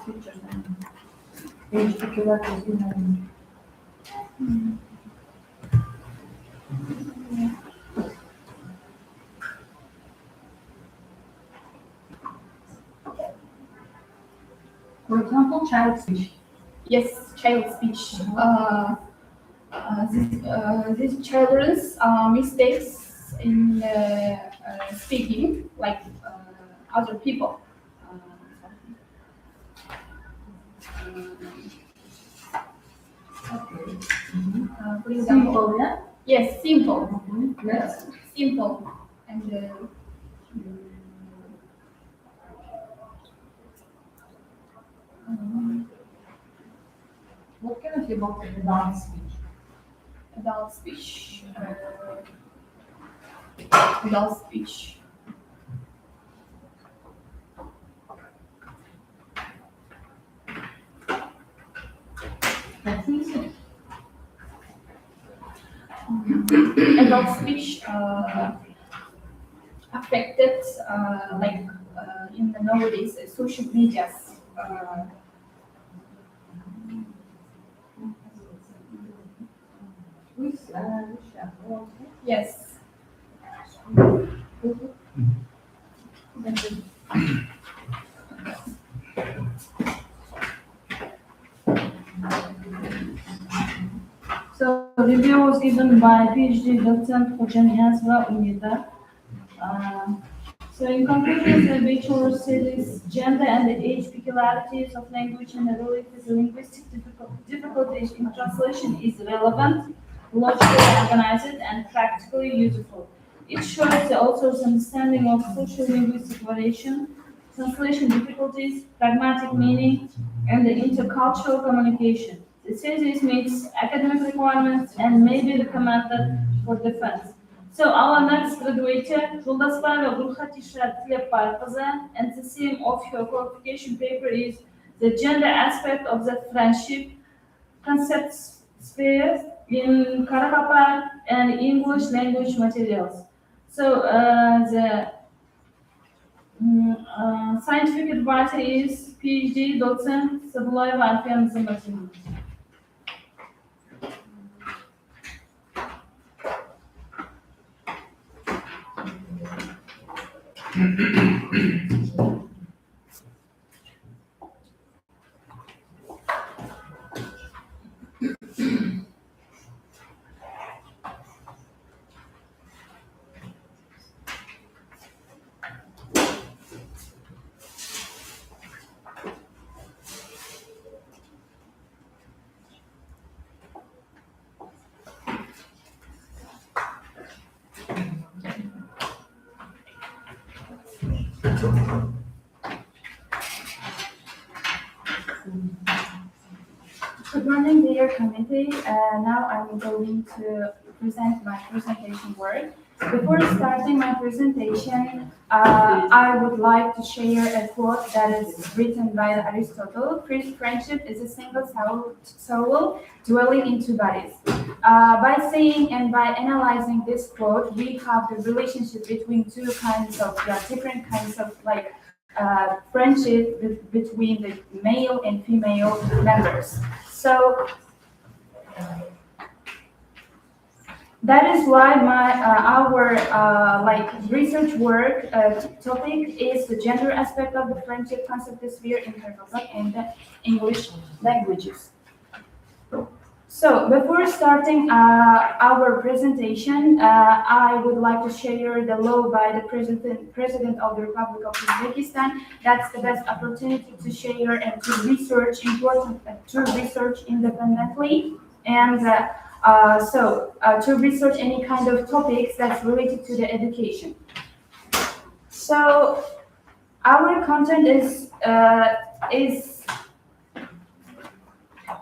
features and age peculiarities in them. For example, child speech. Yes, child speech. These children's mistakes in speaking, like other people. For example, Simple, yeah? yes, simple, Yes. simple, and What can you say about the adult speech? adult speech. Adult speech. That's easy. Adult speech affected in the nowadays social medias. Yes. So review was given by PhD docent Hocam Umida. So in conclusion, the bachelor studies gender and the age peculiarities of language and the related linguistic difficulties in translation is relevant, logically organized, and practically useful. It shows the author's understanding of social linguistic variation, translation difficulties, pragmatic meaning, and the intercultural communication. The thesis meets academic requirements and may be recommended for defense. So our next graduate, Жолдасбаева Гулхатиша Тлепбайқызы, and the theme of her qualification paper is the gender aspect of the friendship concept sphere in Karagapar and English language materials. So the scientific advisor is PhD docent Sabulaeva Alfiya Mzimazin. Good morning, dear committee. Now I'm going to present my presentation work. Before starting my presentation, I would like to share a quote that is written by Aristotle. Friendship is a single soul dwelling in two bodies. By saying and by analyzing this quote, we have the relationship between two kinds of different kinds of friendship between the male and female members. So that is why our research work topic is the gender aspect of the friendship concept sphere in Kyrgyzstan and the English languages. So before starting our presentation, I would like to share the law by the President of the Republic of Uzbekistan. That's the best opportunity to share and to research independently, and to research any kind of topics that's related to the education. So our content is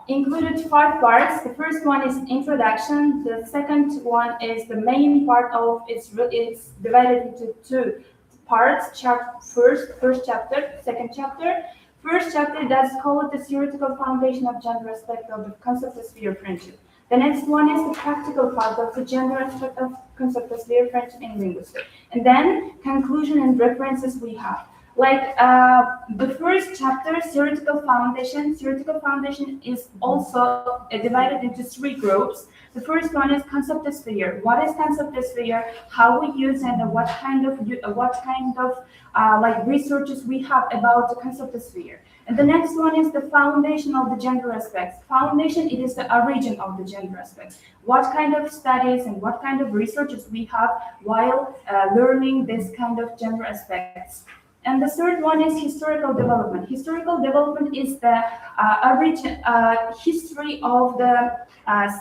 included 5 parts. The first one is introduction. The second one is the main part of it's divided into 2 parts. First chapter, second chapter. First chapter, that's called the theoretical foundation of gender aspect of the concept of sphere friendship. The next one is the practical part of the gender aspect of concept of sphere friendship in linguistics. And then conclusion and references we have. Like the first chapter, theoretical foundation. Theoretical foundation is also divided into three groups. The first one is concept sphere. What is concept sphere? How we use and what kind of like researches we have about the concept sphere. And the next one is the foundation of the gender aspects. Foundation, it is the origin of the gender aspects. What kind of studies and what kind of researches we have while learning this kind of gender aspects. And the third one is historical development. Historical development is the history of the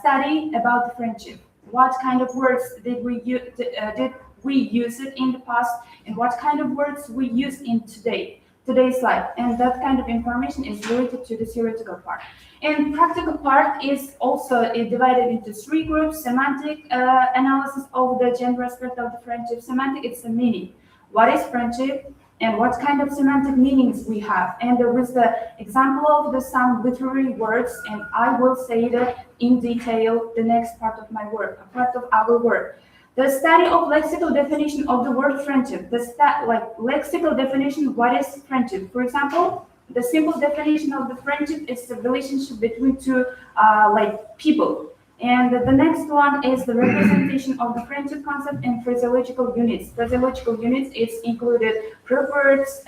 study about the friendship. What kind of words did we use it in the past, and what kind of words we use in today's life, and that kind of information is related to the theoretical part. And practical part is also divided into three groups: semantic analysis of the gender aspect of the friendship. Semantic, it's the meaning. What is friendship? And what kind of semantic meanings we have. And there was the example of the some literary words, and I will say that in detail the next part of my work, a part of our work. The study of lexical definition of the word friendship. Like lexical definition, what is friendship? For example, the simple definition of the friendship is the relationship between two like people. And the next one is the representation of the friendship concept in phraseological units. Phraseological units is included proverbs,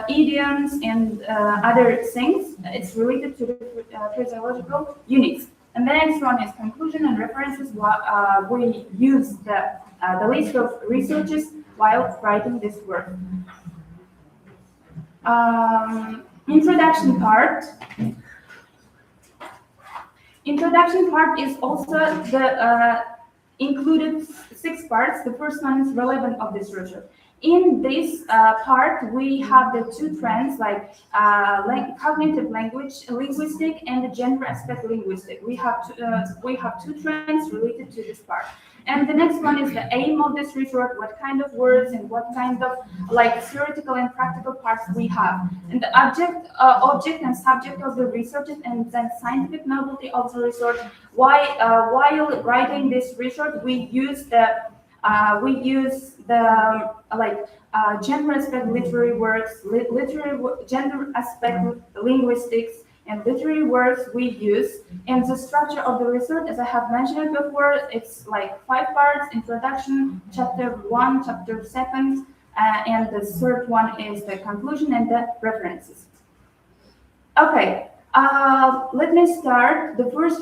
idioms, and other things. It's related to the phraseological units. And the next one is conclusion and references. We use the list of researches while writing this work. Introduction part. Introduction part is also the included 6 parts. The first one is relevant of this research. In this part, we have the 2 trends like cognitive linguistic, and the gender aspect linguistic. We have 2 trends related to this part. And the next one is the aim of this research, what kind of words and what kind of like theoretical and practical parts we have. And the object and subject of the research, and then scientific novelty of the research. While writing this research, we use the gender aspect literary works, gender aspect linguistics, and literary works we use. And the structure of the research, as I have mentioned before, it's like 5 parts: introduction, chapter 1, chapter 2, and the third one is the conclusion and the references. Okay, let me start. The first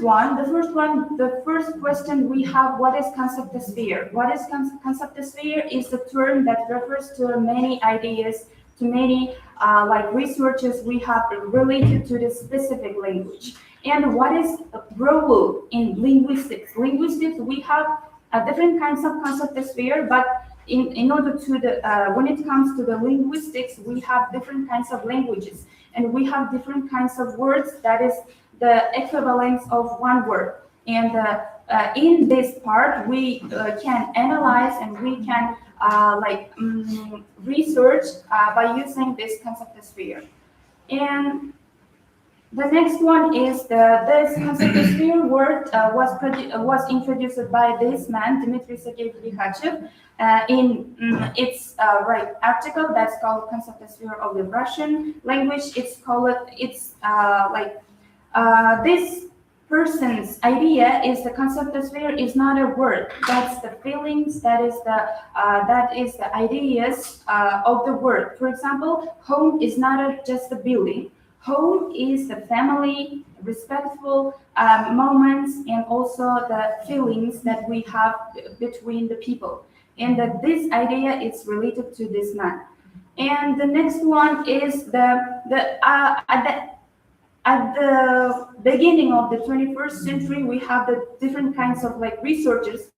question we have: what is concept sphere? What is concept sphere? Is the term that refers to many ideas, to many researches we have related to the specific language. And what is role in linguistics? Linguistics, we have different kinds of concept sphere, but in order to when it comes to the linguistics, we have different kinds of languages, and we have different kinds of words that is the equivalence of one word. And in this part, we can analyze and we can research by using this concept sphere. And the next one is this concept sphere word was introduced by this man, Dmitry Sergeyevich Likhachev, in its article that's called Concept Sphere of the Russian Language. This person's idea is the concept sphere is not a word. That's the feelings. That is the ideas of the word. For example, home is not just a building. Home is the family, respectful moments, and also the feelings that we have between the people. And that this idea is related to this man. And the next one is at the beginning of the 21st century, we have the different kinds of researchers,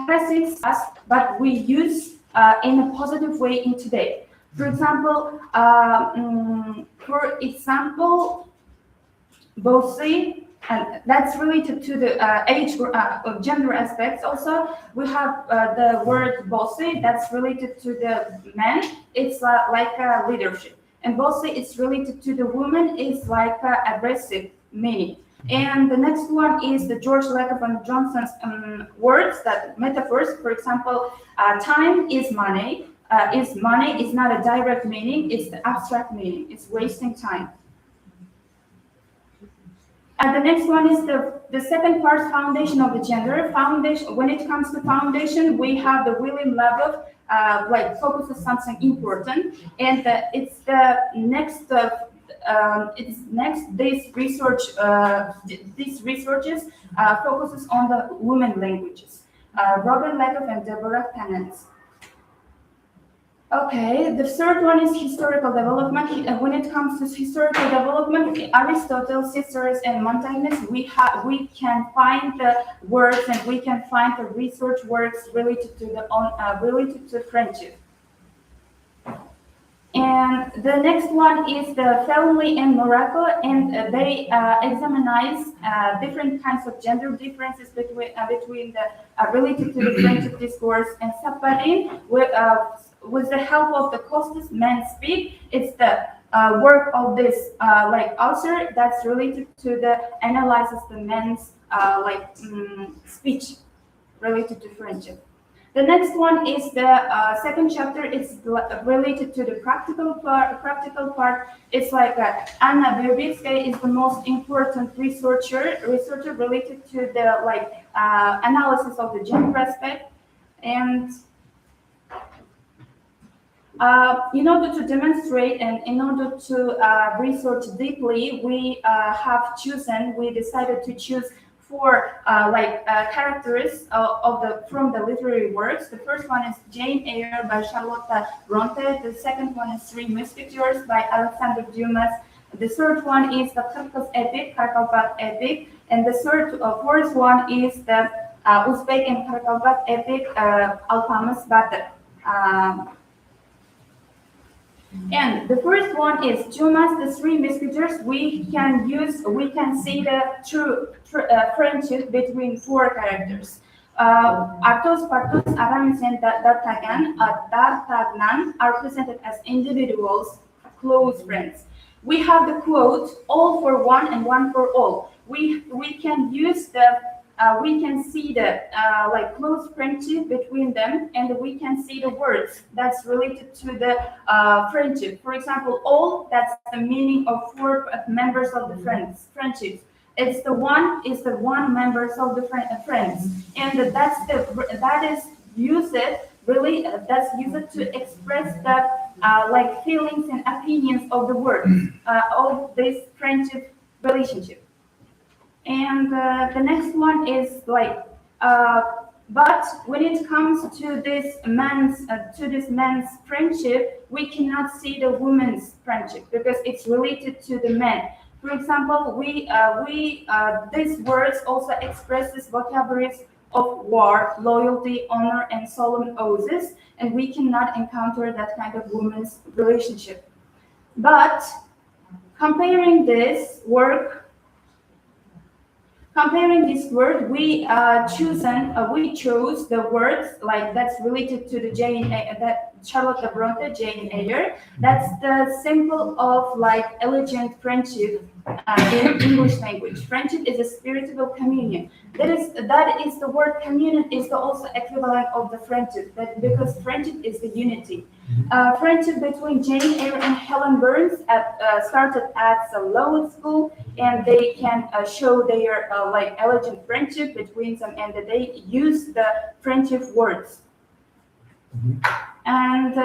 classics, but we use in a positive way in today. For example, Bosey, and that's related to the age of gender aspects. Also, we have the word Bosey that's related to the man. It's like leadership, and Bosey it's related to the woman. It's like aggressive meaning. And the next one is the George Lakoff and Johnson's words, that metaphors. For example, time is money. Is money is not a direct meaning, it's the abstract meaning. It's wasting time. And the next one is the second part, foundation of the gender. Foundation. When it comes to foundation, we have the William Labov, like focuses something important, and it's the next. It's next. This research, these researches focuses on the women languages. Robert Lakoff and Deborah Tennant. Okay, the third one is historical development. When it comes to historical development, Aristotle, Cicero, and Montaignes, we can find the words and we can find the research works related to related to friendship. And the next one is the family and Morocco, and they examine different kinds of gender differences between the related to the friendship discourse. And Saparin, with the help of the Costas Men Speak, it's the work of this like author that's related to the analyzes the men's speech related to friendship. The next one is the second chapter. It's related to the practical part. It's like Anna Verbitsky is the most important researcher related to the analysis of the gender aspect. And in order to demonstrate and in order to research deeply, we decided to choose four characters from the literary works. The first one is Jane Eyre by Charlotte Bronte. The second one is Three Musketeers by Alexander Dumas. The third one is the Kafka's epic, Karkalpak epic, and the fourth one is the Uzbek and Karkalpak epic, Alpamus Batır. And the first one is Dumas, the Three Musketeers. We can see the true friendship between four characters. Athos, Porthos, Aramis, and D'Artagnan are presented as individuals, close friends. We have the quote, all for one and one for all. We can use we can see the close friendship between them, and we can see the words that's related to the friendship. For example, all, that's the meaning of four members of the friendships. It's the one members of the friends, and that is used to express the feelings and opinions of the words of this friendship relationship. And the next one is but when it comes to this man's friendship, we cannot see the woman's friendship because it's related to the men. For example, these words also expresses vocabularies of war, loyalty, honor, and solemn oaths, and we cannot encounter that kind of woman's relationship. But comparing this word, we chose the words that's related to the Charlotte Bronte, Jane Eyre. That's the symbol of elegant friendship in English language. Friendship is a spiritual communion. That is the word communion is also equivalent of the friendship, because friendship is the unity. Friendship between Jane Eyre and Helen Burns started at the lower school, and they can show their elegant friendship between them, and they use the friendship words. And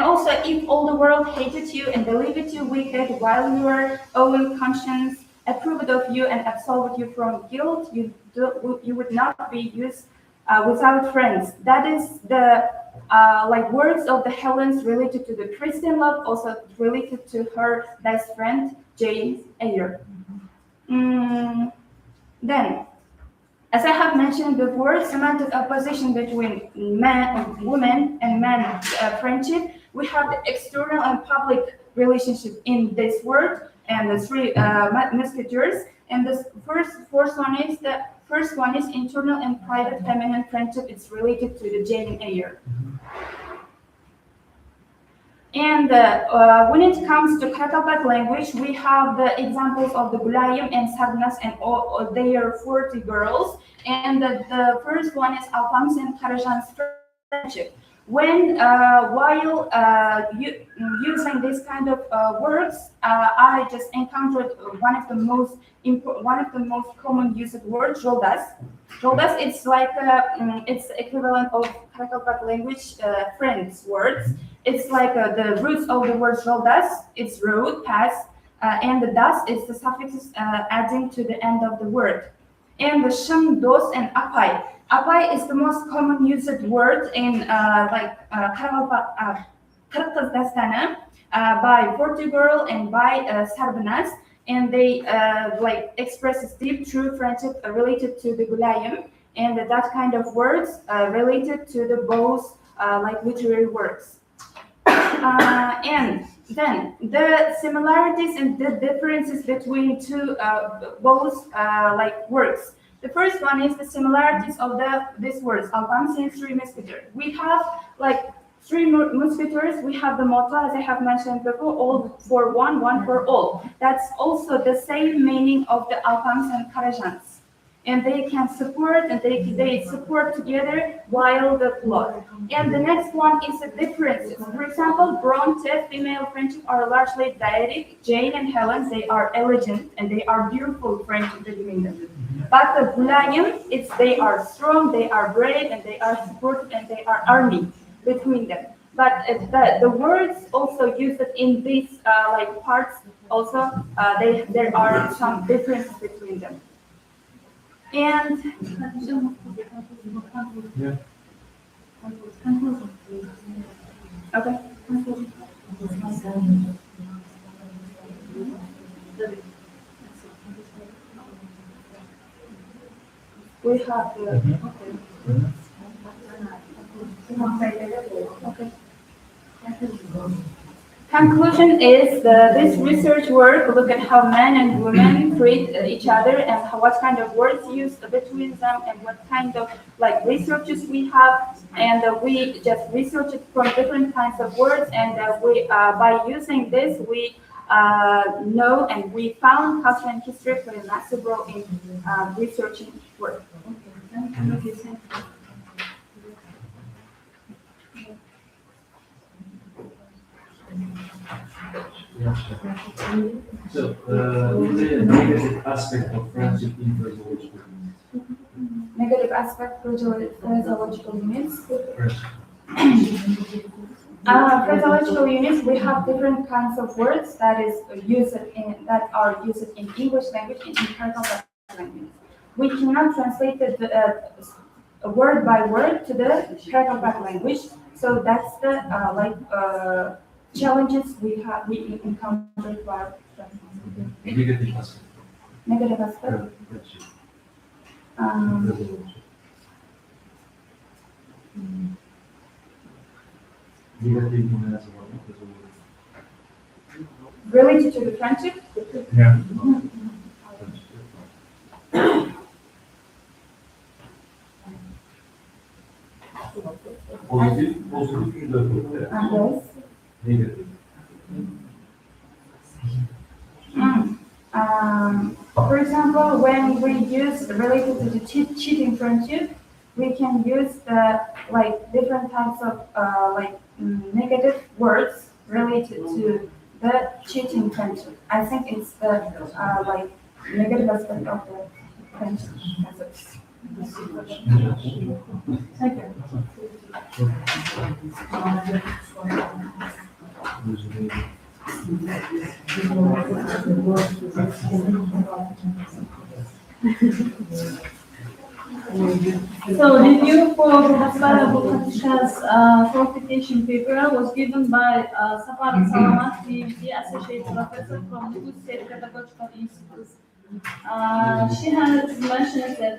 also, if all the world hated you and believed you wicked, while your own conscience approved of you and absolved you from guilt, you would not be used without friends. That is the words of the Helens related to the Christian love, also related to her best friend Jane Eyre. Then, as I have mentioned before, semantic opposition between women and men friendship. We have the external and public relationship in this word, and the Three Musketeers. And the first one is internal and private feminine friendship. It's related to the Jane Eyre. And when it comes to Catalan language, we have the examples of the Gulayim and Sarnas and all their 40 girls. And the first one is Alphonse and Karajan's friendship. When while using this kind of words, I just encountered one of the most common used words, Joldas. Joldas, it's like it's equivalent of Catalan language friends words. It's like the roots of the word Joldas. It's road, pass, and the das is the suffixes adding to the end of the word. And the sham, dos, and apai. Apai is the most common used word in Kırkız Destanı by Portugal and by Sarbanas, and they like expresses deep, true friendship related to the Gulayim, and that kind of words related to the both like literary works. And then the similarities and the differences between both like works. The first one is the similarities of these words, Alban and three musketeers. We have like three musketeers. We have the motto, as I have mentioned before, all for one, one for all. That's also the same meaning of the Alphans and Karajans. And they can support and they support together while the plot. And the next one is the differences. For example, Bronte, female friendship are largely dyadic. Jane and Helen, they are elegant and they are beautiful friendship between them. But the Gulayim, they are strong, they are brave, and they are supportive, and they are army between them. But the words also used in these like parts also there are some differences between them. And Yeah. okay. We have the okay. Conclusion is this research work look at how men and women treat each other and what kind of words used between them and what kind of like researches we have, and we just researched it from different kinds of words, and we by using this we know and we found culture and history play a massive role in researching work. So, what is the negative aspect of friendship in phraseological units? Negative aspect phraseological units. Friendship. Phraseological units, we have different kinds of words that are used in English language and in Catalan language. We cannot translate the word by word to the Catalan language, so that's the challenges we encountered while translating. Negative aspect. Negative aspect. Friendship. Negative Related to the friendship. Yeah. Positive in the Yes. negative. For example, when we use related to the cheating friendship, we can use the like different types of negative words related to the cheating friendship. I think it's the like negative aspect of the friendship. Thank you. So review for Hasbara Bukatishka's qualification paper was given by Safar Salamat, PhD, Associate Professor from the State Pedagogical Institute. She has mentioned that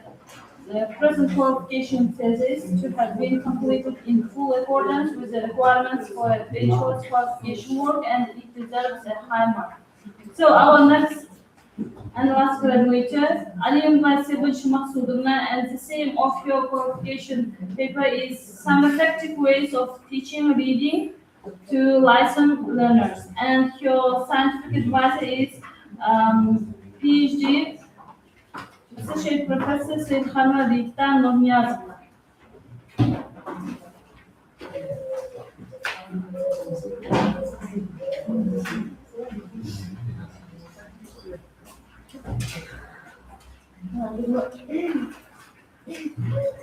the present qualification thesis should have been completed in full accordance with the requirements for a bachelor's qualification work, and it deserves a high mark. So our next and last graduated, Aliyum Vaisibun Shumaksudumna, and the same of your qualification paper is some effective ways of teaching reading to licensed learners. And your scientific advisor is PhD Associate Professor Said Khanma Rita Nomyaz.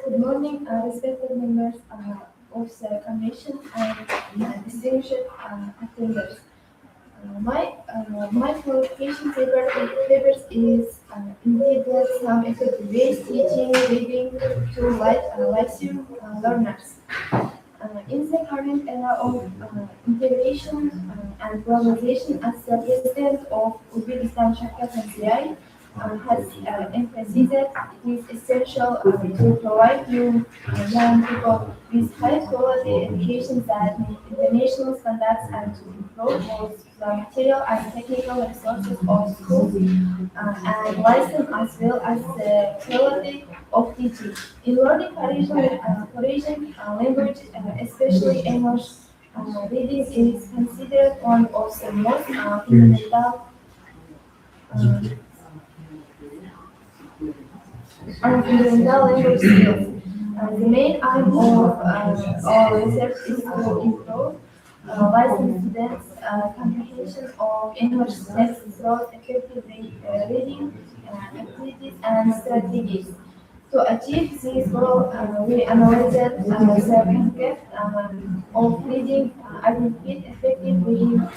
Good morning, respected members of the Commission and distinguished attenders. My qualification papers is indeed some effective ways teaching reading to lyceum learners. In the current era of integration and globalization, as the president of Uzbekistan, Shavkat Mirziyoyev, has emphasized it is essential to provide young people with high quality education that meet international standards and to improve both the material and technical resources of schools and license as well as the quality of teaching. In learning foreign language, especially English, reading is considered one of the most fundamental language skills. The main aim of our research is to improve licensed students' comprehension of English text through effective reading activities and strategies. To achieve this goal, we analyzed the concept of reading, identified effective reading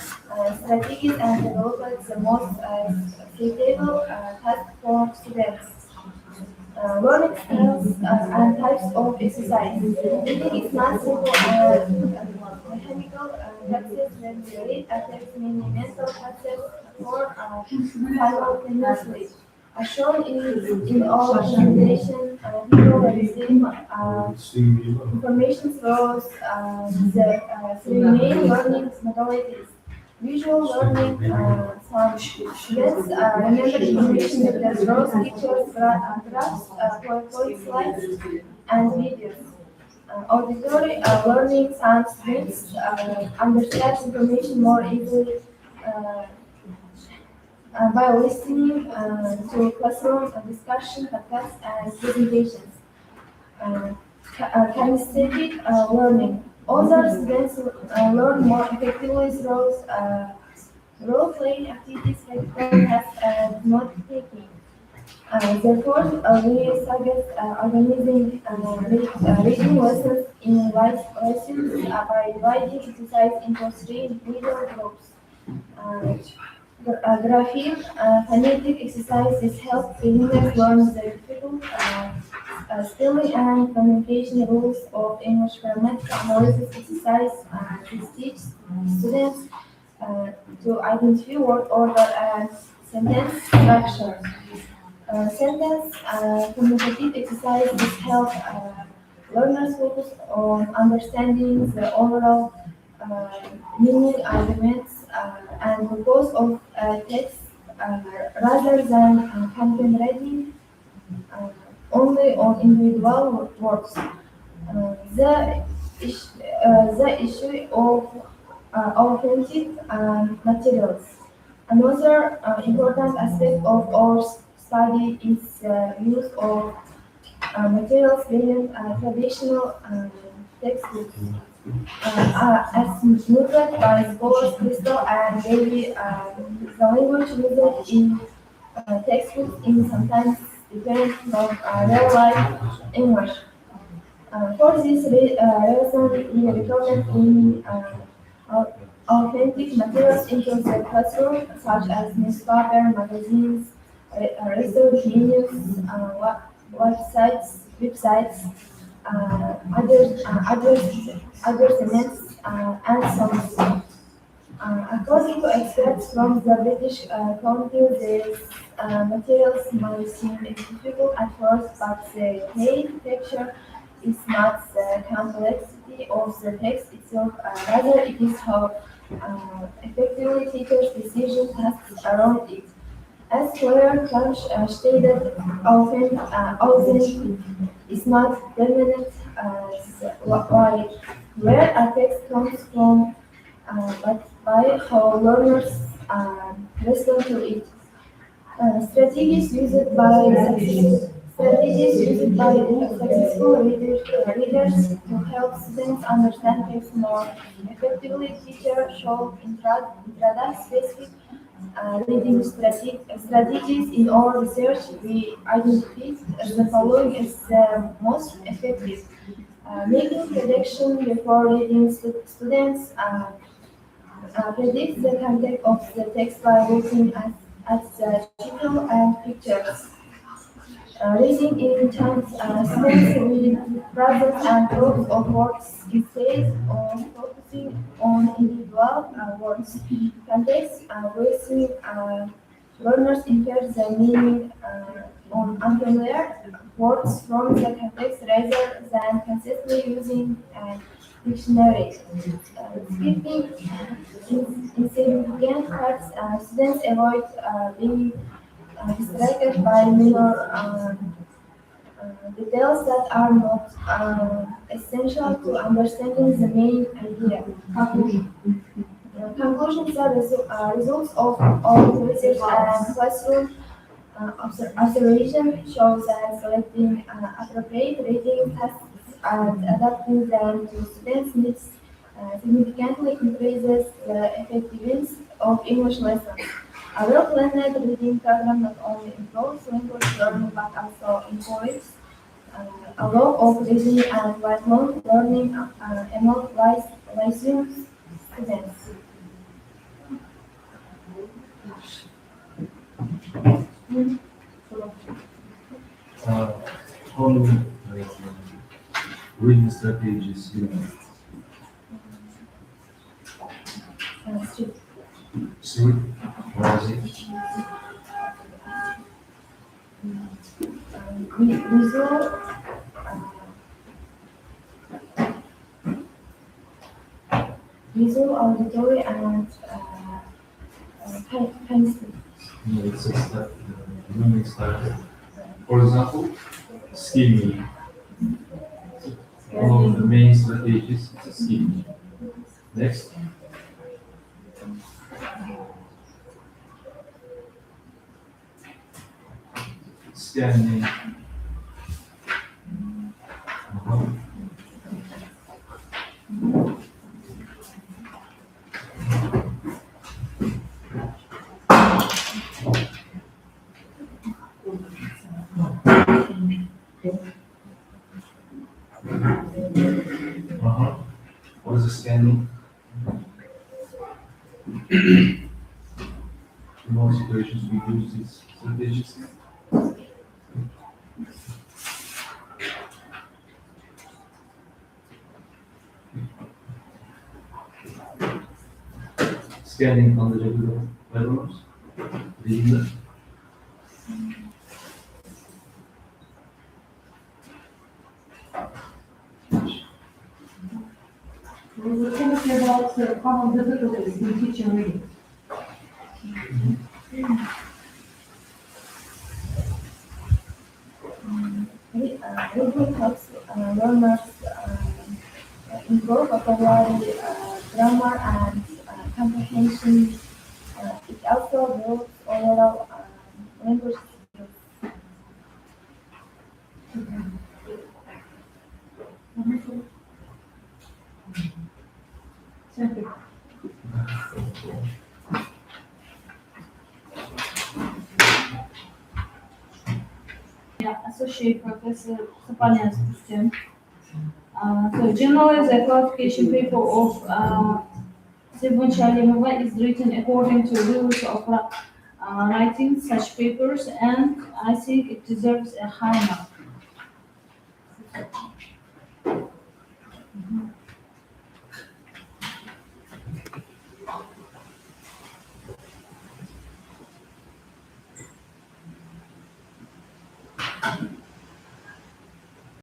strategies, and developed the most suitable task for students. Learning styles and types of exercise. Reading is not simple mechanical process when we read affects many mental processes or simultaneously. As shown in our presentation, people receive information through the three main learning modalities. Visual learning, some students remember information that through pictures, graphs, PowerPoint slides, and videos. Auditory learning, some students understand information more easily uh, by listening to classroom discussion, podcasts, and presentations. Kinesthetic learning. Other students learn more effectively through role-playing activities, practical tasks, and note-taking. Therefore, we suggest organizing reading lessons in lessons by dividing exercise into three middle groups. Uh, Grapheme, phonetic exercises help beginners learn the difficult spelling and communication rules of English grammatic analysis exercise. This teaches students to identify word order and sentence structure. Sentence communicative exercises help learners focus on understanding the overall uh, meaning, arguments, and purpose of text rather than concentrating uh, only on individual words. The issue of authentic materials. Another important aspect of our study is the use of materials beyond traditional textbooks. As noted by scholars Crystal and Davy, the language used in textbooks is sometimes different from real life English. For this reason, we recommend bringing authentic materials into the classroom, such as newspaper, magazines, research menus, websites, advertisements, and so on. According to experts from the British Council, these materials might seem difficult at first, but the main picture is not the complexity of the text itself, rather it is how effectively teachers' decision tasks around it. As Claire Clutch stated, often is not permanent, why where a text comes from but by how learners respond to it. Strategies used by successful readers to help students understand text more effectively. Teachers should introduce specific reading strategies in our research. We identified the following as most effective. Making prediction before reading students predict the content of the text by looking at the title and pictures. Reading in chunks, students read fragments and groups of words instead of focusing on individual words. Context wasting learners infer the meaning on unfamiliar words from the context rather than consistently using dictionary. Skipping insignificant parts, students avoid being distracted by minor details that are not essential to understanding the main idea. Conclusions are results of all research and classroom observation shows that selecting appropriate reading tasks and adapting them to students' needs significantly increases the effectiveness of English lessons. A well-planned reading program not only improves language learning but also encourages a love of reading and lifelong learning among licensed students. Uh, how many reading strategies you know? Strict. See, why is it? Visual, visual, auditory, and kinesthetic. No, it's a step, learning style. For example, skimming. One of the main strategies is skimming. Next, scanning. Uh-huh. Uh-huh. What is the scanning? In most situations, we use these strategies. Scanning on the regular levels, reading them. We were talking about common difficulties in teaching reading. Reading helps learners improve vocabulary, grammar, and comprehension. It also builds overall language skills. Thank you. Yeah, Associate Professor Sapania's question. So general is a classification paper of Sibun Shalimova is written according to rules of writing such papers, and I think it deserves a high mark.